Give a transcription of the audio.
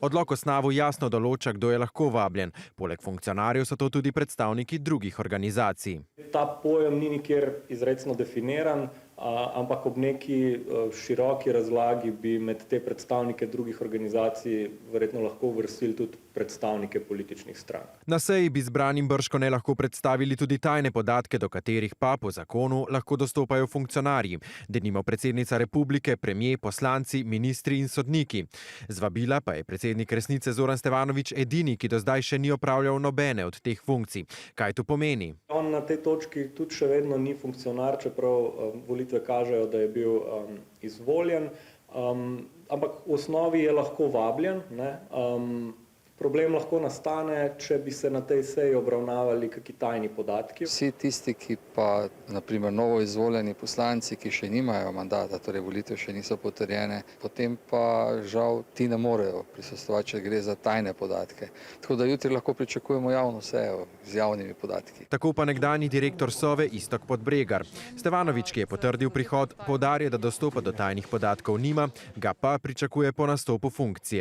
Odlok o SNAV-u jasno določa, kdo je lahko vabljen. Poleg funkcionarjev so to tudi predstavniki drugih organizacij. Ta pojem ni nikjer izrecno definiran, ampak ob neki široki razlagi bi med te predstavnike drugih organizacij verjetno lahko uvrstili tudi predstavnike političnih strank. Na seji bi zbranim bržkone lahko predstavili tudi tajne podatke, do katerih pa po zakonu lahko dostopajo funkcionarji, denimo predsednica republike, premier, poslanci, ministri in sodniki. Zvabila pa je predsednik resnice Zoran Stevanović edini, ki do zdaj še ni opravljal nobene od teh funkcij. Kaj to pomeni? On na tej točki tudi še vedno ni funkcionar, čeprav volitve kažejo, da je bil izvoljen, ampak v osnovi je lahko vabljen, ne? Problem lahko nastane, če bi se na tej seji obravnavali kakšni tajni podatki. Vsi tisti, ki pa, naprimer, novo izvoljeni poslanci, ki še nimajo mandata, torej volitve še niso potrjene, potem pa žal ti ne morejo prisostvovati, če gre za tajne podatke. Tako da jutri lahko pričakujemo javno sejo z javnimi podatki. Tako pa nekdanji direktor Sove Iztok Podbregar. Stevanović, ki je potrdil prihod, poudarja, da dostopa do tajnih podatkov nima, ga pa pričakuje po nastopu funkcije.